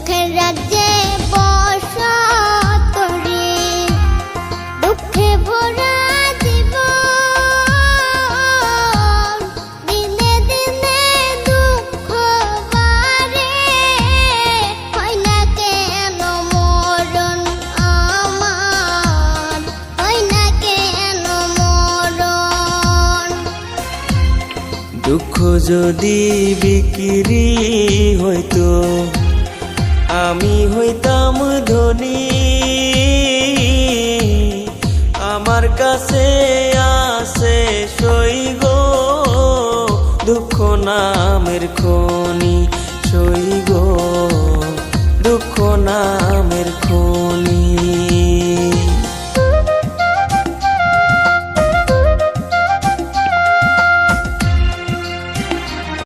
সুখের রাজ্যে বসত রে, দুঃখে ভরা জীবন, দিনে দিনে দুঃখ বাড়ে, হয় না কেন মরণ আমার, হয় না কেন মরণ। দুঃখ যদি বিক্রি হইতো আমি হইতাম ধনী, আমার কাছে আছে সই গো দুঃখ নামের খনি, সই গো দুঃখ নামের খনি।